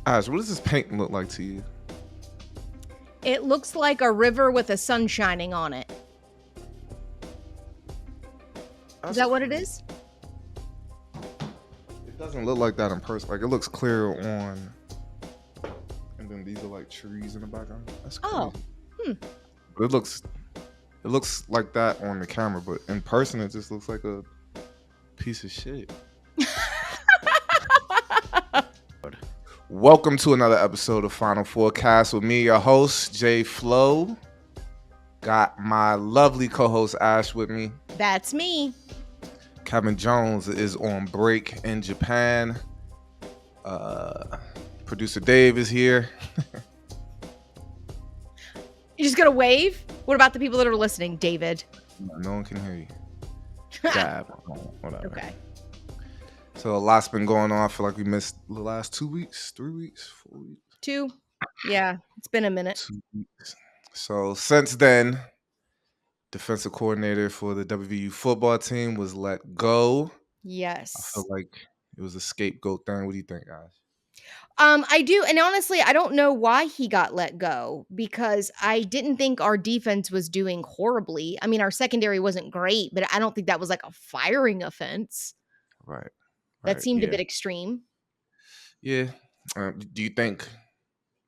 Ash, what does this paint look like to you? It looks like a river with a sun shining on it. Is That's that what it crazy. is? It doesn't look like that in person. Like it looks clear on, and then these are like trees in the background. That's Oh, crazy. hmm. But it looks like that on the camera, but in person it just looks like a piece of shit. Welcome to another episode of Final Forecast with me, your host Jay Flo. Got my lovely co-host Ash with me. That's me. Kevin Jones is on break in Japan. Producer Dave is here. You just gonna wave? What about the people that are listening, David? No one can hear you. Dab. Whatever. Okay. So a lot's been going on. I feel like we missed the last 2 weeks, 3 weeks, 4 weeks. 2. Yeah, it's been a minute. 2 weeks. So since then, defensive coordinator for the WVU football team was let go. I Yes. feel like it was a scapegoat thing. What do you think, guys? I do, and honestly, I don't know why he got let go because I didn't think our defense was doing horribly. I mean, our secondary wasn't great, but I don't think that was like a firing offense. Right. That Right. seemed a Yeah. bit extreme. Yeah. Do you think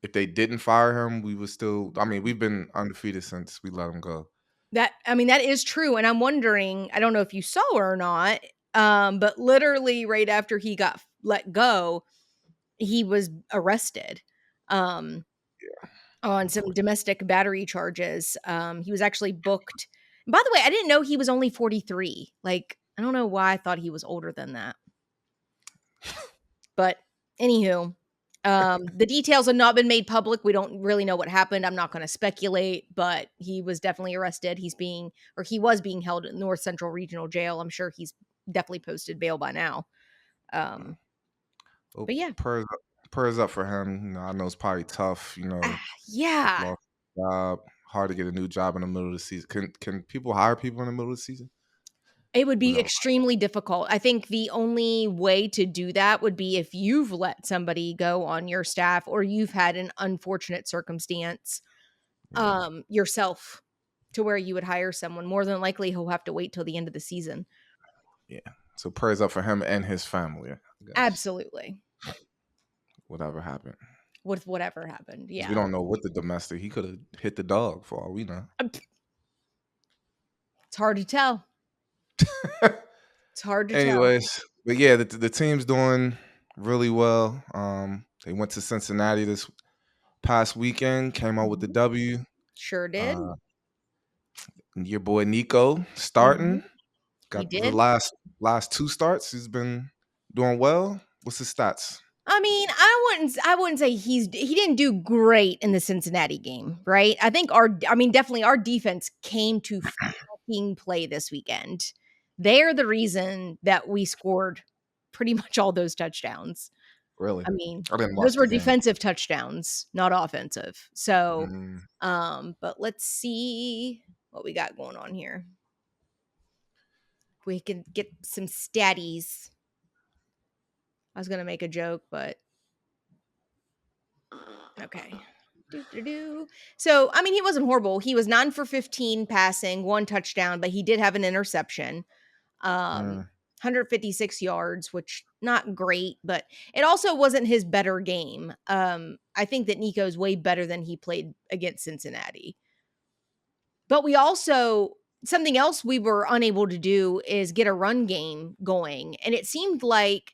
if they didn't fire him, we would still? I mean, we've been undefeated since we let him go. That is true, and I'm wondering, I don't know if you saw or not, but literally right after he got let go, he was arrested, um, Yeah. on some domestic battery charges. He was actually booked. By the way, I didn't know he was only 43. Like, I don't know why I thought he was older than that. But anywho, the details have not been made public. We don't really know what happened. I'm not going to speculate, but he was definitely arrested. He was being held at North Central Regional Jail. I'm sure he's definitely posted bail by now. Um, Well, but yeah, prayers up for him. I know it's probably tough. yeah. Lost a job, hard to get a new job in the middle of the season. Can people hire people in the middle of the season? It would be Without, extremely difficult. I think the only way to do that would be if you've let somebody go on your staff or you've had an unfortunate circumstance yeah, yourself to where you would hire someone. More than likely he'll have to wait till the end of the season. yeah. So prayers up for him and his family. I guess Absolutely. whatever happened, With whatever happened. 'cause we Yeah. don't know what the domestic. He could have hit the dog for all we know. It's hard to tell. It's hard to tell. Anyways, but yeah, the team's doing really well. They went to Cincinnati this past weekend, came out with the Mhm. W. Sure did. Uh, your boy Nico Mhm. starting. He Got the did. last 2 starts. He's been doing well. What's his stats? I mean, I wouldn't say he didn't do great in the Cincinnati game, right? Definitely our defense came to fucking play this weekend. They're the reason that we scored pretty much all those touchdowns. Really? I mean, I didn't watch those the were game. defensive touchdowns, not offensive. So, Mm, but let's see what we got going on here. We can get some statties. I was gonna make a joke, but okay. So, I mean, he wasn't horrible. He was 9 for 15 passing, 1 touchdown, but he did have an interception. Um, mm, 156 yards, which not great, but it also wasn't his better game. I think that Nico's way better than he played against Cincinnati. But we also something else we were unable to do is get a run game going. And it seemed like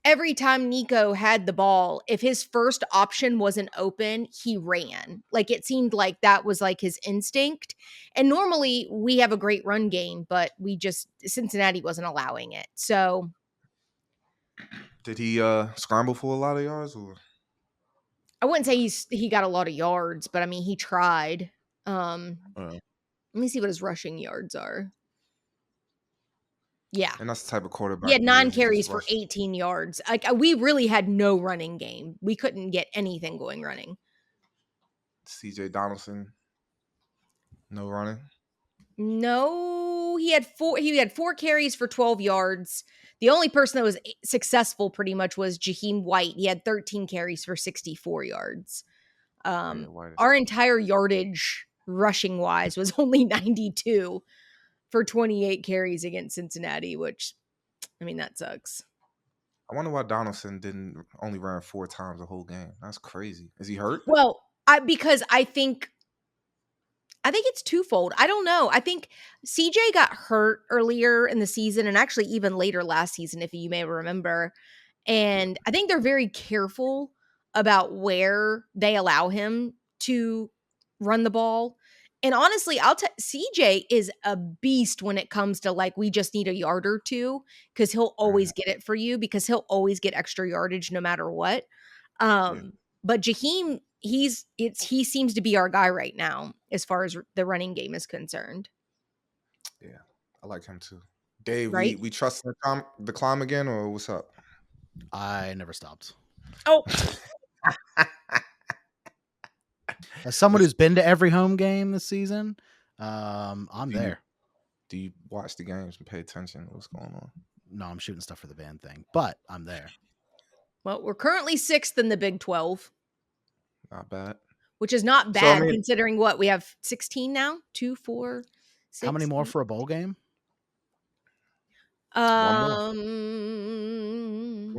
every time Nico had the ball, if his first option wasn't open, he ran. Like it seemed like that was like his instinct. And normally we have a great run game, but Cincinnati wasn't allowing it. So did he scramble for a lot of yards or? I wouldn't say he got a lot of yards, but I mean he tried. Uh, Let me see what his rushing yards are. Yeah. and that's the type of He quarterback had he 9 is. He just carries for rushed. 18 yards. Like we really had no running game. We couldn't get anything going running. C.J. Donaldson, no running. No, he had four carries for 12 yards. The only person that was successful pretty much was Jaheim White. He had 13 carries for 64 yards. Yeah, White is Our entire yardage rushing wise was only 92 for 28 carries against Cincinnati, which I mean that sucks. I wonder why Donaldson didn't only run 4 times the whole game. That's crazy. Is he hurt? Well, because I think it's twofold. I don't know. I think CJ got hurt earlier in the season and actually even later last season, if you may remember. And I think they're very careful about where they allow him to run the ball. And honestly, CJ is a beast when it comes to like, we just need a yard or two because he'll always get it for you because he'll always get extra yardage no matter what. Yeah, But Jaheim, he seems to be our guy right now as far as the running game is concerned, yeah. I like him too. Dave, right? we trust the climb again, or what's up? I never stopped. Oh, As someone who's been to every home game this season, I'm there. Do you watch the games and pay attention to what's going on? No, I'm shooting stuff for the band thing, but I'm there. well, we're currently 6th in the Big 12. Not bad. Which is not bad So, I mean, considering what we have 16 now, 2, 4, 6. How many more for a bowl game? One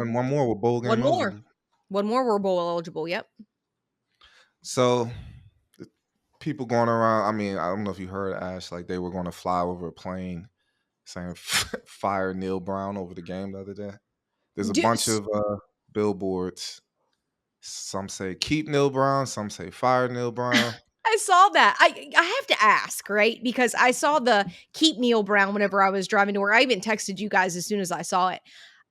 more with bowl game one more. eligible. One more we're bowl eligible. Yep. So the people going around. I mean, I don't know if you heard Ash. Like they were going to fly over a plane saying "Fire Neil Brown" over the game the other day. There's a bunch of billboards. Some say "Keep Neil Brown." Some say "Fire Neil Brown." I saw that. I have to ask, right? Because I saw the Keep Neil Brown whenever I was driving to work. I even texted you guys as soon as I saw it.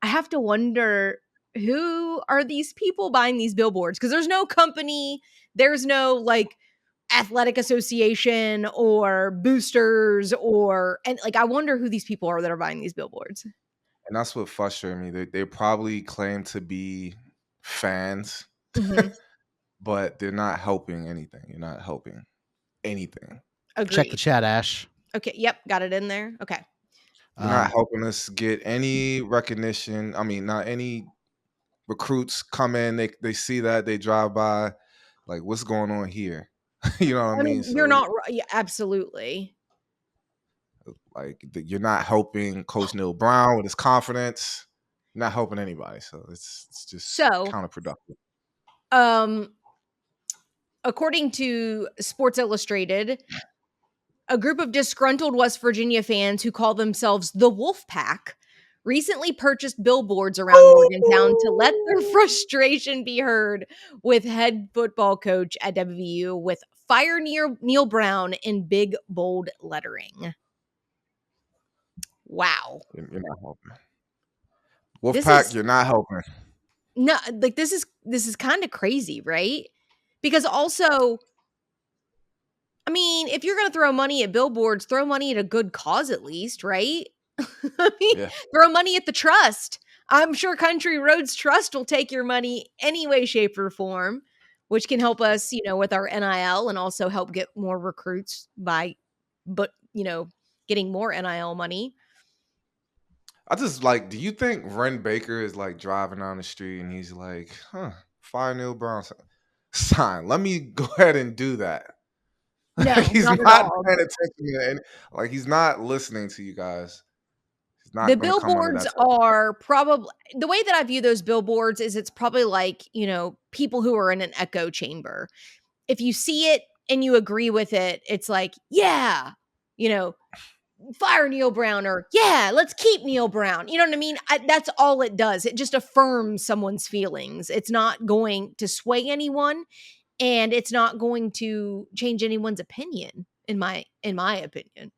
I have to wonder, who are these people buying these billboards? Because there's no company, there's no like athletic association or boosters and like I wonder who these people are that are buying these billboards. And that's what frustrated me. They probably claim to be fans, but they're not helping anything. You're not helping anything. Agreed. Check the chat, Ash. Okay. Yep. Got it in there. Okay. You're not helping us get any recognition. I mean, not any recruits come in. They see that, they drive by, like, what's going on here? You know what I mean? So you're not right. Yeah, absolutely. like you're not helping Coach Neil Brown with his confidence. You're not helping anybody. So it's just counterproductive. According to Sports Illustrated, a group of disgruntled West Virginia fans who call themselves the Wolf Pack recently purchased billboards around Morgantown to let their frustration be heard with head football coach at WVU with "Fire Neil Brown" in big, bold lettering. Wow. You're not helping. Wolfpack, you're not helping. No, like this is kind of crazy, right? Because also, I mean, if you're going to throw money at billboards, throw money at a good cause at least, right? I mean, throw money at the trust. I'm sure Country Roads Trust will take your money any way, shape, or form, which can help us, with our NIL and also help get more recruits getting more NIL money. I just do you think Ren Baker is like driving down the street and he's like, Fire Neil Brown sign. Let me go ahead and do that. No, he's not paying attention to he's not listening to you guys. He's not the billboards are probably the way that I view those billboards is it's probably like, people who are in an echo chamber. If you see it and you agree with it, it's like, yeah, fire Neil Brown, or yeah, let's keep Neil Brown. You know what I mean? That's all it does. It just affirms someone's feelings. It's not going to sway anyone, and it's not going to change anyone's opinion. In my opinion,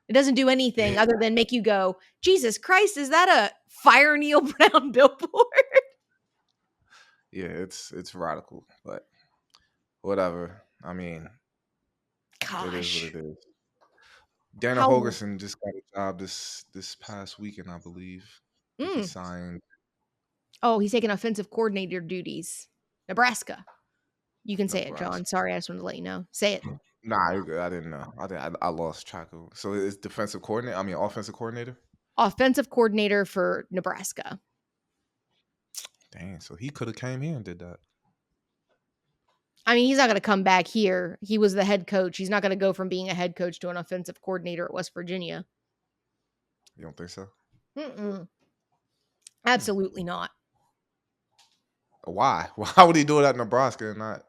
it doesn't do anything other than make you go, Jesus Christ, is that a fire Neil Brown billboard? Yeah, it's radical, but whatever. I mean, gosh, it is what it is. Dana Holgerson just got a job this past weekend, I believe. He signed. Oh, he's taking offensive coordinator duties. Nebraska. You can say it, John. Sorry, I just wanted to let you know. Say it. Nah, you're good. I didn't know. I lost track of. So it's defensive coordinator. I mean, offensive coordinator. Offensive coordinator for Nebraska. Dang. So he could have came here and did that. I mean, he's not going to come back here. He was the head coach. He's not going to go from being a head coach to an offensive coordinator at West Virginia. You don't think so? Mm-mm. Absolutely not. Why? Why would he do it at Nebraska and not?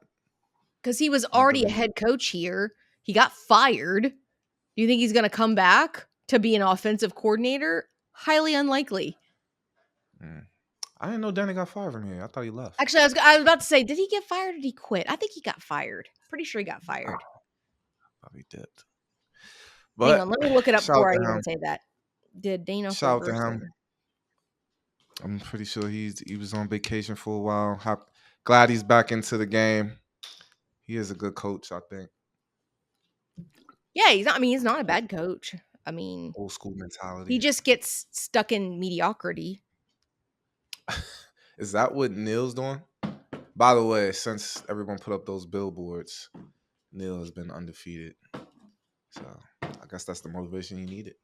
Because he was already a head coach here. He got fired. Do you think he's going to come back to be an offensive coordinator? Highly unlikely. I didn't know Danny got fired from here. I thought he left. Actually, I was about to say, did he get fired or did he quit? I think he got fired. Pretty sure he got fired. Probably dipped. Hang But on, let me look it up shout before I out to even him. say that. Did Dana Shout out to Holgorsen- him. I'm pretty sure he was on vacation for a while. Glad he's back into the game. He is a good coach, I think. Yeah, he's not. I mean, he's not a bad coach. I mean, Old school mentality. he just gets stuck in mediocrity. Is that what Neil's doing? By the way, since everyone put up those billboards, Neil has been undefeated. So I guess that's the motivation he needed.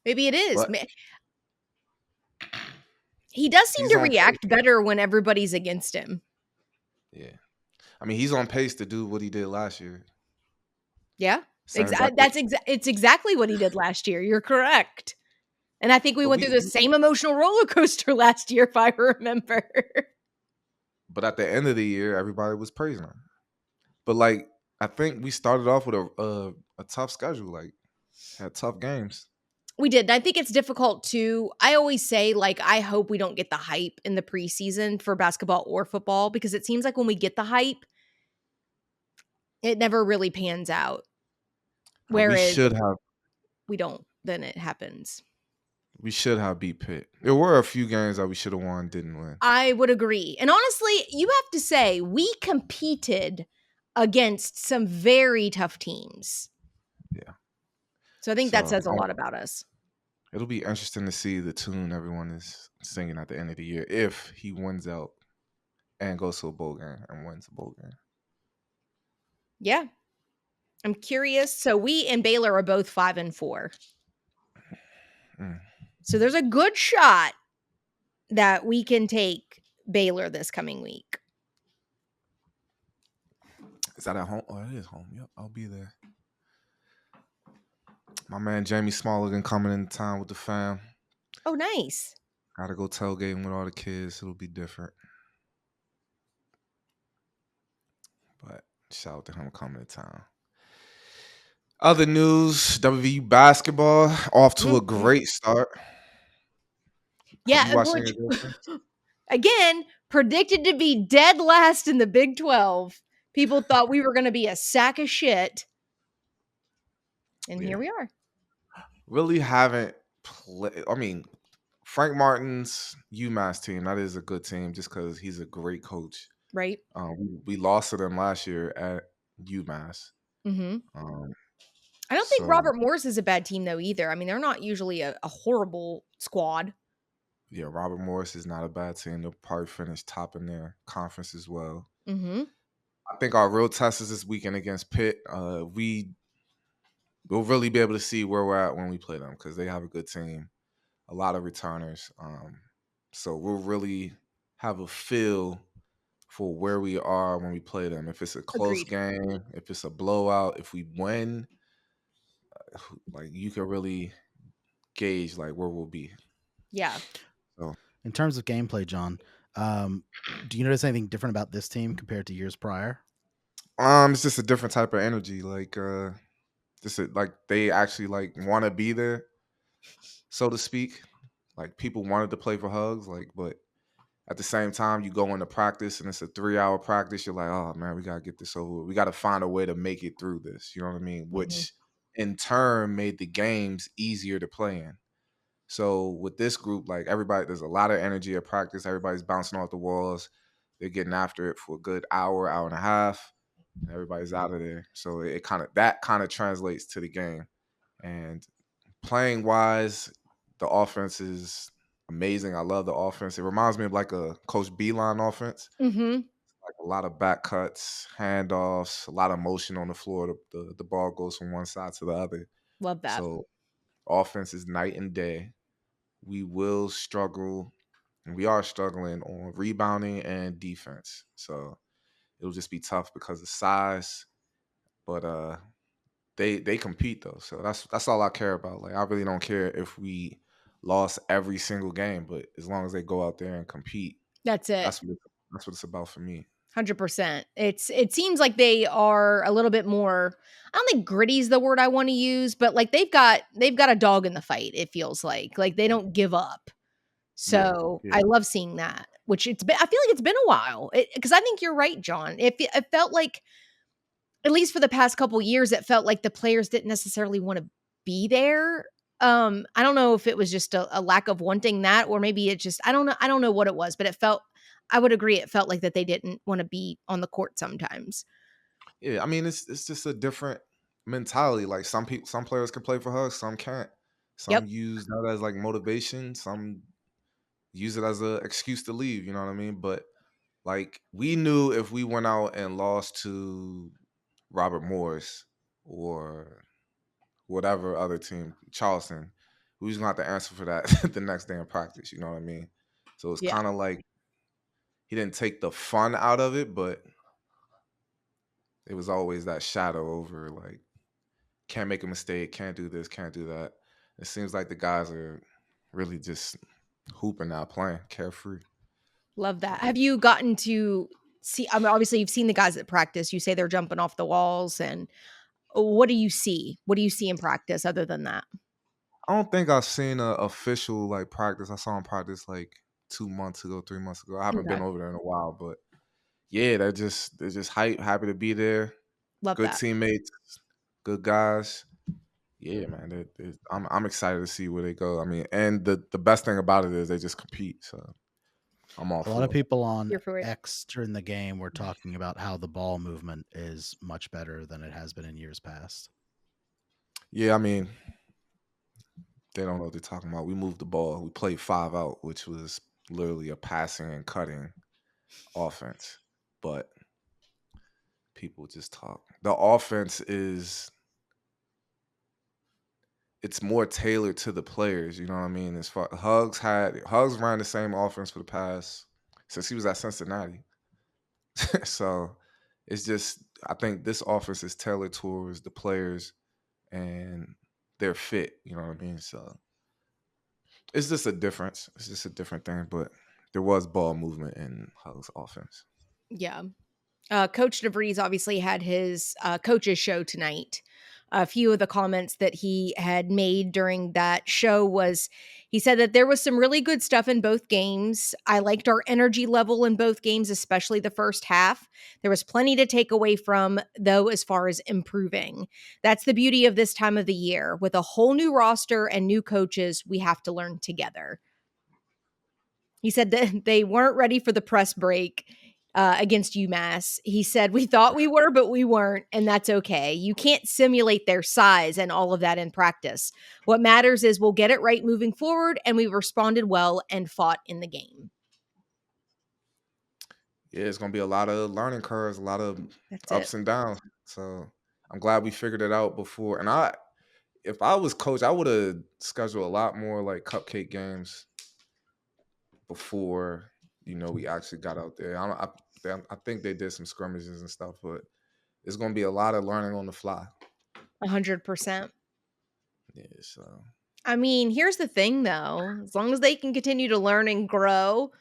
Maybe it is. But he does seem he's to on react better when everybody's against him. Yeah. I mean, he's on pace to do what he did last year. Yeah. Same exact- It's exactly what he did last year. You're correct. And I think we But went through the same emotional roller coaster last year, if I remember. But at the end of the year, everybody was praising him. But like, I think we started off with a tough schedule. Like, had tough games. We did. And I think it's difficult to, I always say, like, I hope we don't get the hype in the preseason for basketball or football, because it seems like when we get the hype, it never really pans out. Whereas we don't, then it happens. We should have beat Pitt. There were a few games that we should have won, didn't win. I would agree. And honestly, you have to say, we competed against some very tough teams. Yeah. So I think that says a lot about us. It'll be interesting to see the tune everyone is singing at the end of the year if he wins out and goes to a bowl game and wins a bowl game. Yeah. I'm curious. So we and Baylor are both 5-4. So there's a good shot that we can take Baylor this coming week. Is that at home? Oh, it is home. Yep, I'll be there. My man Jamie Smalligan coming in town with the fam. Oh, nice. Gotta go tailgating with all the kids. It'll be different. But shout out to him coming to town. Other news, WVU basketball off to a great start. Yeah. Again, predicted to be dead last in the Big 12. People thought we were going to be a sack of shit. And here we are. Really haven't played. I mean, Frank Martin's UMass team, that is a good team just because he's a great coach. Right. We lost to them last year at UMass. Mm-hmm. I don't think Robert Morris is a bad team, though, either. I mean, they're not usually a horrible squad. Yeah, Robert Morris is not a bad team. They'll probably finish top in their conference as well. Mm-hmm. I think our real test is this weekend against Pitt. We'll really be able to see where we're at when we play them because they have a good team, a lot of returners. So we'll really have a feel for where we are when we play them. If it's a close game, if it's a blowout, if we win, like you can really gauge like where we'll be. Yeah. So in terms of gameplay, John, do you notice anything different about this team compared to years prior? It's just a different type of energy. Like like they actually like want to be there, so to speak. Like people wanted to play for Hugs, like, but at the same time, you go into practice and it's a 3-hour practice. You're like, oh man, we gotta get this over with. We gotta find a way to make it through this. You know what I mean? Which in turn made the games easier to play in. So with this group, like everybody, there's a lot of energy at practice. Everybody's bouncing off the walls. They're getting after it for a good hour, hour and a half. And everybody's out of there. So it kind of translates to the game. And playing wise, the offense is amazing. I love the offense. It reminds me of like a Coach Beeline offense. Mm-hmm. Like a A lot of back cuts, handoffs, a lot of motion on the floor. The ball goes from one side to the other. Love that. So offense is night and day. We will struggle, and we are struggling on rebounding and defense. So it'll just be tough because of size. But they compete though. So that's all I care about. Like I really don't care if we lost every single game, but as long as they go out there and compete, That's it. that's what it's about for me. 100%. It seems like they are a little bit more, I don't think gritty is the word I want to use, but like they've got a dog in the fight, it feels like they don't give up. Yeah, So, yeah. I love seeing that, which it's been I feel like it's been a while. Cuz I think you're right, John. It felt like at least for the past couple years it felt like the players didn't necessarily want to be there. I don't know if it was just a lack of wanting that, or maybe it just I don't know what it was, but it felt, I would agree, it felt like that they didn't want to be on the court sometimes. Yeah, I mean it's just a different mentality. Like some players can play for hugs, some can't. Some Yep. use that as like motivation, some use it as an excuse to leave, you know what I mean? But like we knew if we went out and lost to Robert Morris or whatever other team, Charleston, we was gonna have to answer for that the next day in practice, you know what I mean? So it's Yeah. kind of like he didn't take the fun out of it, but it was always that shadow over like can't make a mistake, can't do this, can't do that. It seems like the guys are really just hooping now, playing carefree. Love So that. Have you gotten to see, I mean, obviously you've seen the guys at practice. You say they're jumping off the walls, and what do you see? What do you see in practice other than that? I don't think I've seen a official like practice. I saw him practice like 2 months ago, 3 months ago. I haven't Okay. been over there in a while, but yeah, they're just happy to be there. Love Good that. teammates, good guys. Yeah, man. I'm excited to see where they go. I mean, and the best thing about it is they just compete. So I'm all A lot of for it. people on Here for it. X during the game were talking about how the ball movement is much better than it has been in years past. Yeah, I mean, they don't know what they're talking about. We moved the ball. We played 5 out, which was literally a passing and cutting offense. But people just talk. The offense is it's more tailored to the players, you know what I mean? As far Hugs ran the same offense for the past since he was at Cincinnati. So it's just I think this offense is tailored towards the players and their fit, you know what I mean? So it's just a difference. It's just a different thing, but there was ball movement in Hugs offense. Yeah. Coach DeVries obviously had his coaches show tonight. A few of the comments that he had made during that show was he said that there was some really good stuff in both games. I liked our energy level in both games, especially the first half. There was plenty to take away from, though, as far as improving. That's the beauty of this time of the year. With a whole new roster and new coaches, we have to learn together. He said that they weren't ready for the press break against UMass. He said, we thought we were, but we weren't, and that's okay. You can't simulate their size and all of that in practice. What matters is we'll get it right moving forward, and we responded well and fought in the game. Yeah, it's gonna be a lot of learning curves, a lot of That's it. ups and downs. So I'm glad we figured it out before. And if I was coach, I would have scheduled a lot more like cupcake games before we actually got out there. I think they did some scrimmages and stuff, but it's gonna be a lot of learning on the fly. 100%. Yeah, so I mean, here's the thing, though. As long as they can continue to learn and grow,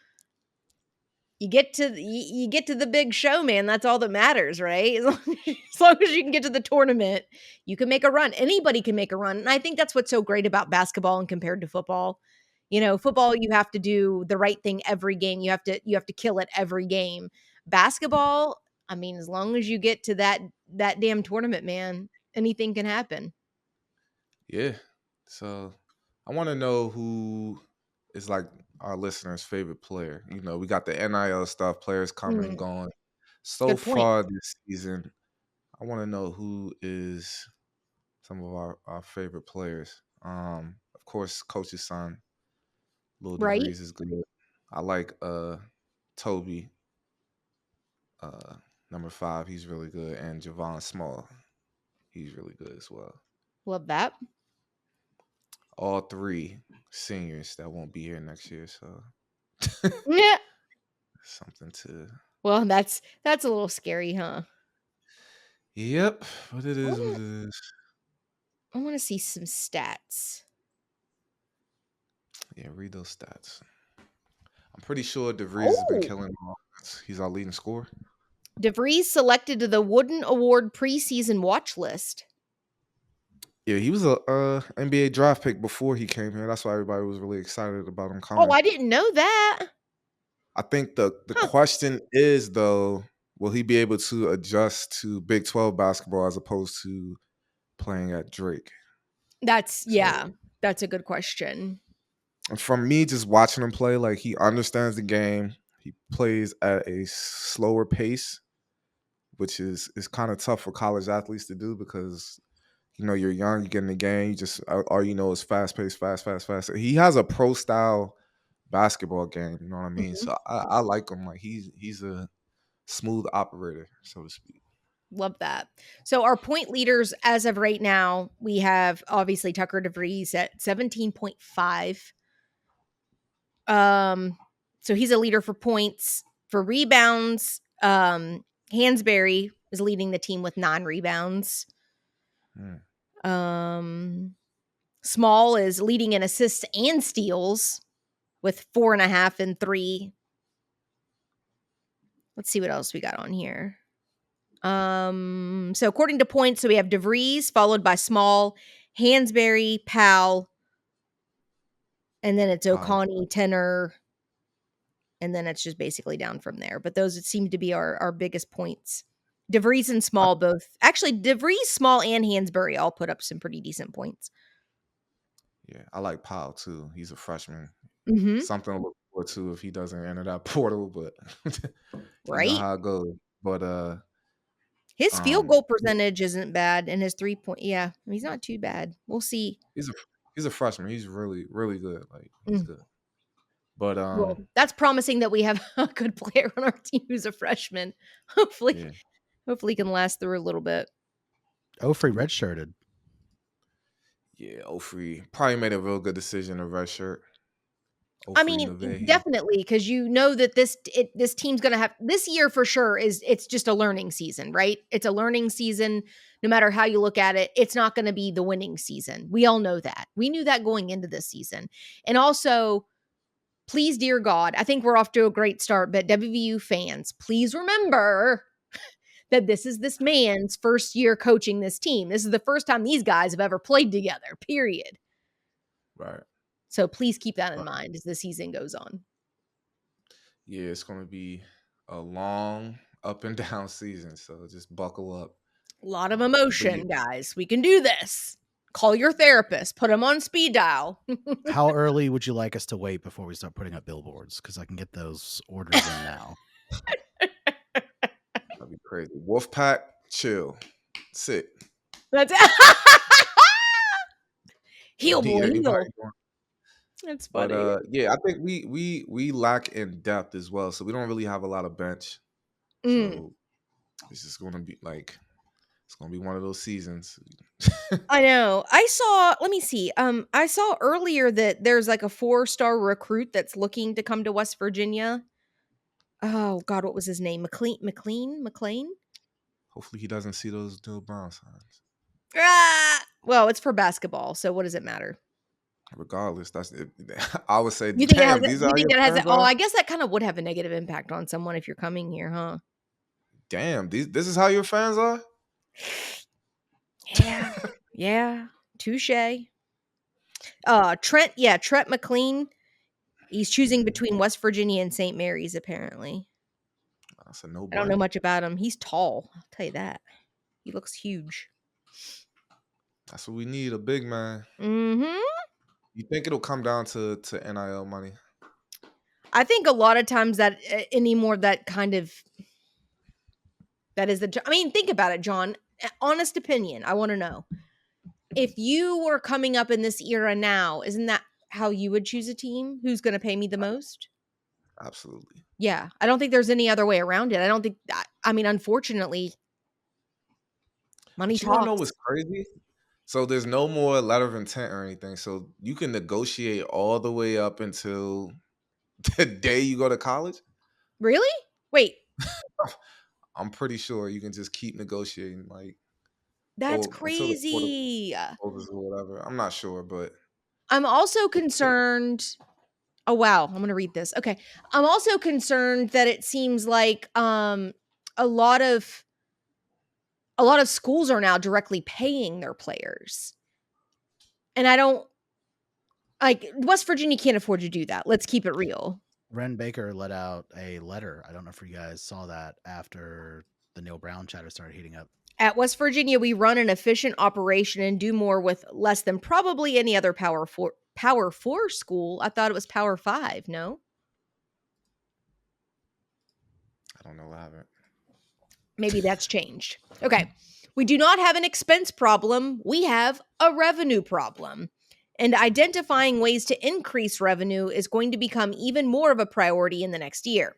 you get to the big show, man. That's all that matters, right? As long as you can get to the tournament, you can make a run. Anybody can make a run. And I think that's what's so great about basketball and compared to football. Football, you have to do the right thing every game. You have to kill it every game. Basketball, I mean, as long as you get to that damn tournament, man, anything can happen. yeah. So I want to know who is like our listeners' favorite player. We got the NIL stuff, players coming and Mm, going. So good point. far this season, I want to know who is some of our favorite players. Of course, Coach's son, Lil Right? DeVries is good. I like Toby. Number 5, he's really good, and Javon Small, he's really good as well. Love that. All 3 seniors that won't be here next year, so Yeah. something to. Well, that's a little scary, huh? Yep, but it is what it is. I want to see some stats. Yeah, read those stats. I'm pretty sure DeVries has been Oh, killing the offense. He's our leading scorer. DeVries selected to the Wooden Award preseason watch list. Yeah, he was a NBA draft pick before he came here. That's why everybody was really excited about him Oh, coming. I didn't know that. I think the Huh. question is, though, will he be able to adjust to Big 12 basketball as opposed to playing at Drake? That's So, that's a good question. and from me just watching him play, like, he understands the game. He plays at a slower pace, which is kind of tough for college athletes to do because you're young, you get in the game, you just all you know is fast pace, fast, fast, fast. He has a pro style basketball game, you know what I mean? Mhm. So I like him. Like he's a smooth operator, so to speak. Love that. So our point leaders as of right now, we have obviously Tucker DeVries at 17.5. So he's a leader for points, for rebounds. Hansberry is leading the team with 9 rebounds. Um, Small is leading in assists and steals with 4.5 and 3. Let's see what else we got on here. So according to points, so we have DeVries followed by Small, Hansberry, Powell, and then it's Powell. O'Connie, Tenor, and then it's just basically down from there. But those seem to be our biggest points. DeVries and Small both. Actually, DeVries, Small, and Hansberry all put up some pretty decent points. Yeah, I like Powell too. He's a freshman. Mm-hmm. Something to look forward to if he doesn't enter that portal, but you know Right? how it goes. But His field goal yeah, percentage isn't bad, and his 3-point, yeah, he's not too bad. We'll see. he's a freshman. He's really, really good. Like he's Mm. good. But Well, that's promising that we have a good player on our team who's a freshman. Hopefully, yeah. hopefully he can last through a little bit. Ofri redshirted. Yeah, Ofri probably made a real good decision of red shirt. I Ofri mean, Naveh. definitely, because you know that this team's going to have this year for sure. It's just a learning season, right? It's a learning season. No matter how you look at it, it's not going to be the winning season. We all know that. We knew that going into this season, and also, please, dear God, I think we're off to a great start. But WVU fans, please remember that this is this man's first year coaching this team. This is the first time these guys have ever played together. Period. Right. So please keep that in mind as the season goes on. Yeah, it's going to be a long up and down season, so just buckle up. A lot of But emotion, guys. We can do this. Call your therapist. Put them on speed dial. How early would you like us to wait before we start putting up billboards? Because I can get those orders in now. that'd be crazy. Wolfpack, chill, sit. That's heel boy, Everybody heel. doing. That's But funny. yeah, I think we lack in depth as well, so we don't really have a lot of bench. So it's just gonna be like it's gonna be one of those seasons. I know. Let me see. I saw earlier that there's like a 4-star recruit that's looking to come to West Virginia. Oh God, what was his name? McLean? Hopefully he doesn't see those Bill Brown signs. Well, it's for basketball, so what does it matter? Regardless, that's it. I would say, You think it has damn, these are you think your that has fans oh, are? I guess that kind of would have a negative impact on someone if you're coming here, huh? Damn, this is how your fans are? Yeah. Yeah. Touche. Trent McLean. He's choosing between West Virginia and St. Mary's, apparently. That's a I don't know no-brainer. much about him. He's tall. I'll tell you that. He looks huge. That's what we need, a big man. Mm-hmm. You think it'll come down to NIL money? I think a lot of times that anymore that kind of that is I mean, think about it, John. Honest opinion. I want to know. If you were coming up in this era now, isn't that how you would choose a team? Who's going to pay me the most? Absolutely. Yeah, I don't think there's any other way around it. I don't think I mean, unfortunately, money But you want to know talks. what's crazy? So there's no more letter of intent or anything. So you can negotiate all the way up until the day you go to college. Really? Wait, I'm pretty sure you can just keep negotiating, like, that's or until the court crazy. closes or whatever. I'm not sure, but I'm also concerned. Oh wow, I'm going to read this. Okay. I'm also concerned that it seems like a lot of schools are now directly paying their players. And I don't like West Virginia can't afford to do that. Let's keep it real. Ren Baker let out a letter. I don't know if you guys saw that after the Neil Brown chatter started heating up. At West Virginia, we run an efficient operation and do more with less than probably any other Power 4 school. I thought it was Power 5, no? I don't know what happened. Maybe that's changed. Okay. We do not have an expense problem. We have a revenue problem. And identifying ways to increase revenue is going to become even more of a priority in the next year.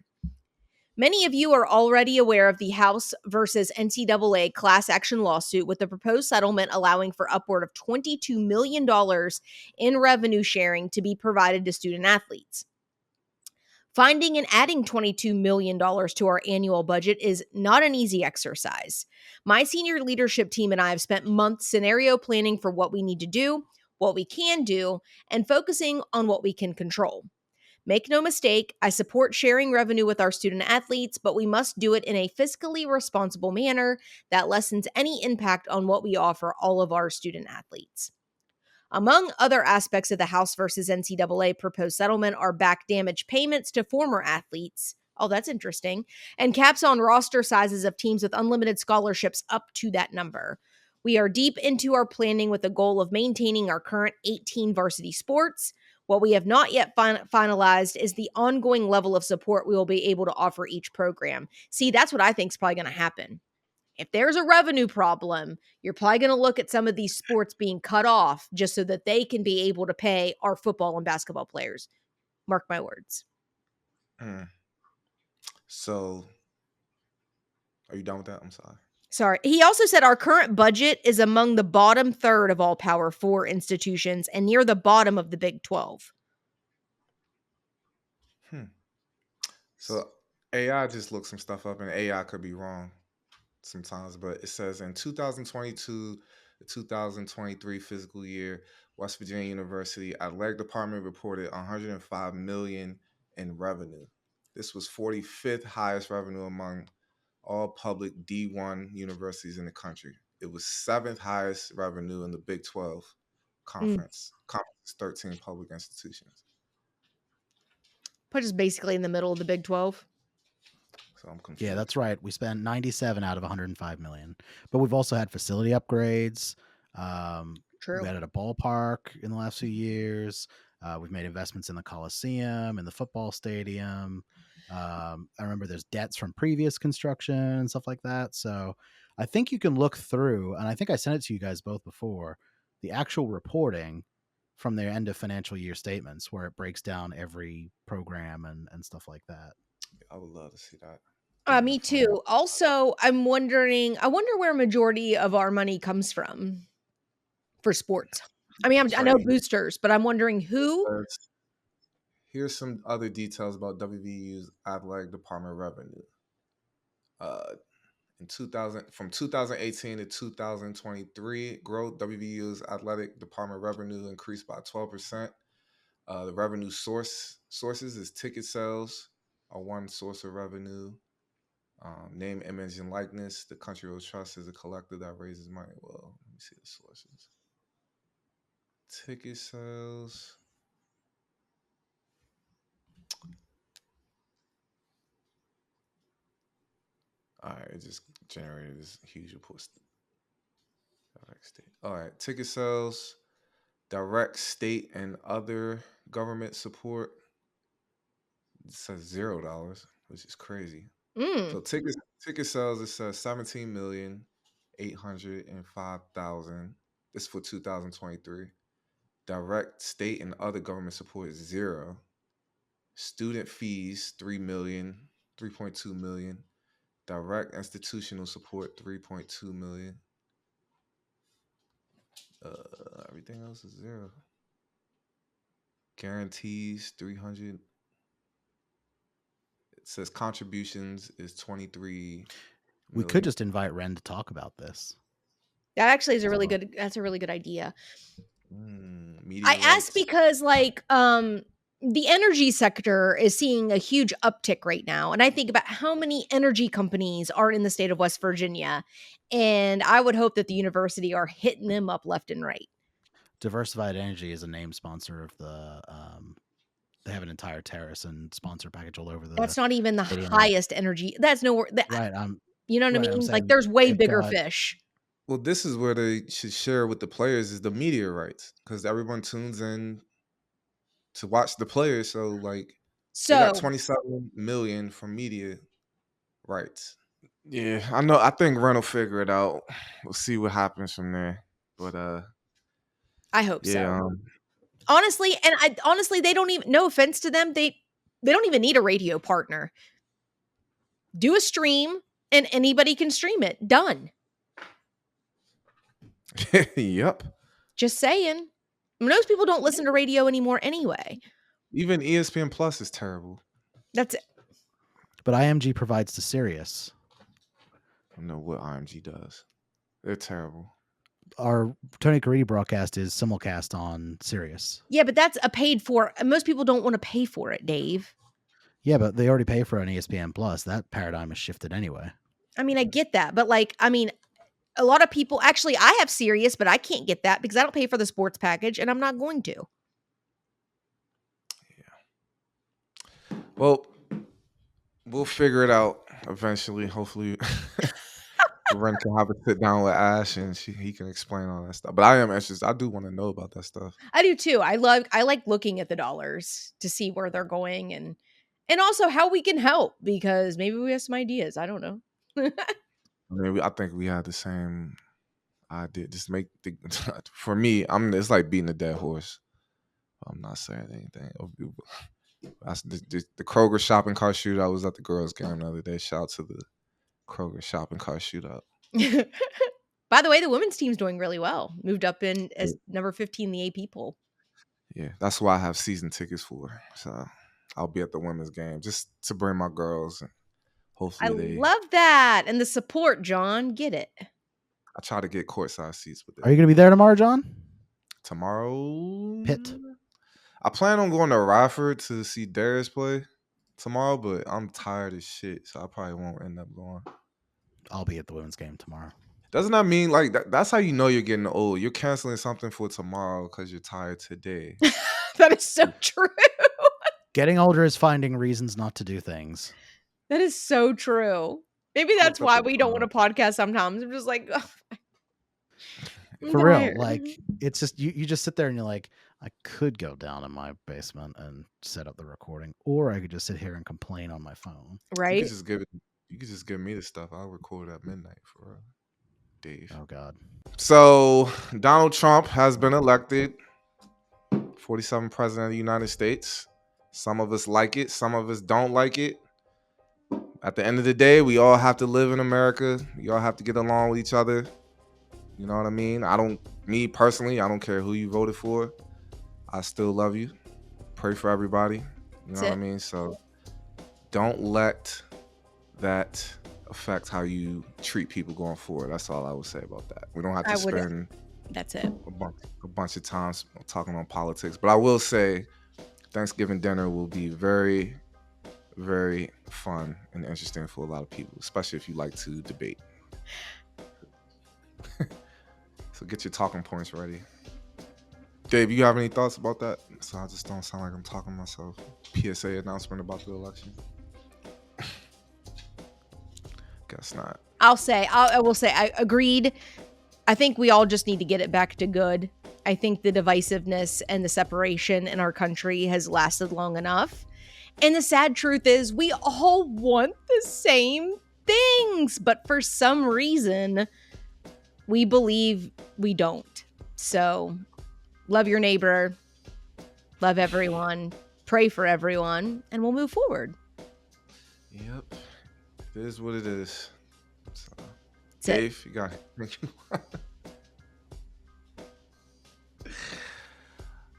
Many of you are already aware of the House versus NCAA class action lawsuit, with the proposed settlement allowing for upward of $22 million in revenue sharing to be provided to student athletes. Finding and adding $22 million to our annual budget is not an easy exercise. My senior leadership team and I have spent months scenario planning for what we need to do, what we can do, and focusing on what we can control. Make no mistake, I support sharing revenue with our student athletes, but we must do it in a fiscally responsible manner that lessens any impact on what we offer all of our student athletes. Among other aspects of the House versus NCAA proposed settlement are back damage payments to former athletes. Oh, that's interesting. And caps on roster sizes of teams with unlimited scholarships up to that number. We are deep into our planning with the goal of maintaining our current 18 varsity sports. What we have not yet finalized is the ongoing level of support we will be able to offer each program. See, that's what I think is probably going to happen. If there's a revenue problem, you're probably going to look at some of these sports being cut off just so that they can be able to pay our football and basketball players. Mark my words. Mm. So, are you done with that? I'm sorry. Sorry. He also said our current budget is among the bottom third of all Power 4 institutions and near the bottom of the Big 12. So AI just looked some stuff up, and AI could be wrong sometimes, but it says in 2022 the 2023 fiscal year, West Virginia University Athletic Department reported 105 million in revenue. This was 45th highest revenue among all public D1 universities in the country. It was seventh highest revenue in the Big 12 conference. Conference 13 public institutions. Put us basically in the middle of the Big 12. So I'm confused. Yeah, that's right. We spent 97 out of 105 million, but we've also had facility upgrades. True. We added a ballpark in the last few years. We've made investments in the Coliseum and the football stadium. I remember there's debts from previous construction and stuff like that. So I think you can look through, and I think I sent it to you guys both before, the actual reporting from their end of financial year statements where it breaks down every program and stuff like that. I would love to see that. Me too. Also, I wonder where majority of our money comes from for sports. I mean, I know boosters, but I'm wondering who. Here's some other details about WVU's athletic department revenue. In 2000, from 2018 to 2023, growth WVU's athletic department revenue increased by 12%. The revenue sources is ticket sales, are one source of revenue. Name, image, and likeness. The Country Road Trust is a collector that raises money. Well, let me see the sources. Ticket sales. All right, it just generated this huge report. All right, ticket sales, direct state and other government support. It says $0, which is crazy. So ticket sales, it says 17,805,000. This is for 2023. Direct state and other government support is 0. Student fees 3.2 million. Direct institutional support 3.2 million. Everything else is zero. Guarantees 300. It says contributions is 23 We could million. just invite Ren to talk about this. That actually is a really good. That's a really good idea. Media I asked rights. because the energy sector is seeing a huge uptick right now, and I think about how many energy companies are in the state of West Virginia, and I would hope that the university are hitting them up left and right. Diversified Energy is a name sponsor of the. They have an entire terrace and sponsor package all over the. That's not even the stadium. highest energy. That's nowhere. Right. You know what I right, I'm mean? Like, saying there's way they've bigger got- fish. Well, this is where they should share with the players is the media rights because everyone tunes in to watch the players. So like they got So 27 million from media rights. Yeah, I know. I think Ren will figure it out. We'll see what happens from there. But I hope so. yeah, Honestly, they don't even. No offense to them, they don't even need a radio partner. Do a stream, and anybody can stream it. Done. yep. Just saying. Most people don't listen to radio anymore anyway. Even ESPN Plus is terrible. That's it. But IMG provides to Sirius. I don't know what IMG does. They're terrible. Our Tony Caridi broadcast is simulcast on Sirius. Yeah, but that's a paid for. Most people don't want to pay for it, Dave. Yeah, but they already pay for an ESPN Plus. That paradigm has shifted anyway. I mean, I get that, but a lot of people actually. I have Sirius, but I can't get that because I don't pay for the sports package, and I'm not going to. Yeah. Well, we'll figure it out eventually. Hopefully, Ren can have a sit down with Ash and he can explain all that stuff. But I am interested. I do want to know about that stuff. I do too. I like looking at the dollars to see where they're going and also how we can help because maybe we have some ideas. I don't know. I mean, I think we had the same idea. Just make for me. It's like beating a dead horse. I'm not saying anything. That's the Kroger shopping cart shootout. I was at the girls' game the other day. Shout out to the Kroger shopping cart shootout. By the way, the women's team's doing really well. Moved up in as number 15 the AP poll. Yeah, that's why I have season tickets for. So I'll be at the women's game just to bring my girls and hopefully I love that. And the support, John. Get it. I try to get courtside seats with them. Are you going to be there tomorrow, John? Tomorrow? Pitt. I plan on going to Radford to see Darius play tomorrow, but I'm tired as shit, so I probably won't end up going. I'll be at the women's game tomorrow. Doesn't that mean like that's how you know you're getting old? You're canceling something for tomorrow because you're tired today. That is so true. Getting older is finding reasons not to do things. That is so true. Maybe that's why we don't want to podcast sometimes. I'm just like, for real. Like, it's just you just sit there and you're like, I could go down in my basement and set up the recording, or I could just sit here and complain on my phone. Right? You could just give me the stuff. I'll record at midnight for Dave. Oh God. So Donald Trump has been elected 47th president of the United States. Some of us like it, some of us don't like it. At the end of the day, we all have to live in America. We all have to get along with each other. You know what I mean? Me personally, I don't care who you voted for. I still love you. Pray for everybody. You know what I mean? So don't let that affect how you treat people going forward. That's all I would say about that. We don't have to spend that's it. a bunch of time talking on politics. But I will say Thanksgiving dinner will be very, very fun and interesting for a lot of people, especially if you like to debate. So get your talking points ready. Dave, you have any thoughts about that? So I just don't sound like I'm talking to myself. PSA announcement about the election. Guess not. I will say, I agreed. I think we all just need to get it back to good. I think the divisiveness and the separation in our country has lasted long enough. And the sad truth is we all want the same things, but for some reason, we believe we don't. So love your neighbor, love everyone, pray for everyone, and we'll move forward. Yep. is what it is. So, That's it. Dave, you got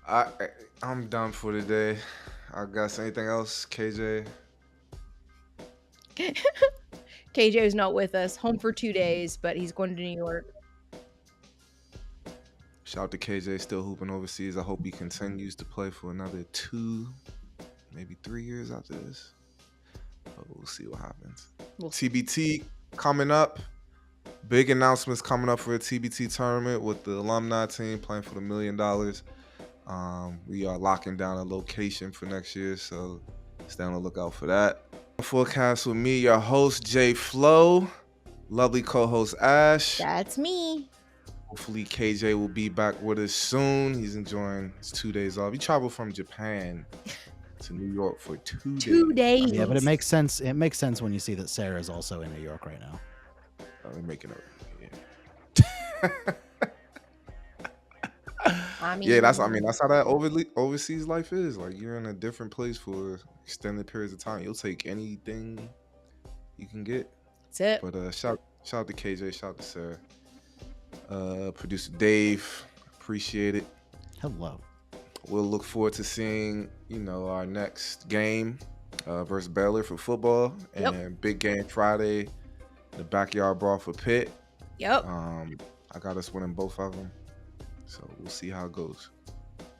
it. I'm done for today. I got anything else, KJ? KJ is not with us. Home for 2 days, but he's going to New York. Shout out to KJ, still hooping overseas. I hope he continues to play for another 2, maybe 3 years after this. But we'll see what happens. TBT coming up. Big announcements coming up for a TBT tournament with the alumni team playing for the $1 million. We are locking down a location for next year, so stay on the lookout for that. Forecast with me, your host, Jay Flo. Lovely co-host, Ash. That's me. Hopefully, KJ will be back with us soon. He's enjoying his 2 days off. He traveled from Japan to New York for 2 days. 2 days. Yeah, but it makes sense. It makes sense when you see that Sarah is also in New York right now. They're making it. I mean, Yeah, that's how that overseas life is. Like, you're in a different place for extended periods of time. You'll take anything you can get. That's it. But shout out to KJ, shout out to Sarah. Producer Dave, appreciate it. Hello. We'll look forward to seeing, our next game versus Baylor for football, and then big game Friday, the backyard brawl for Pitt. Yep. I got us winning both of them, so we'll see how it goes.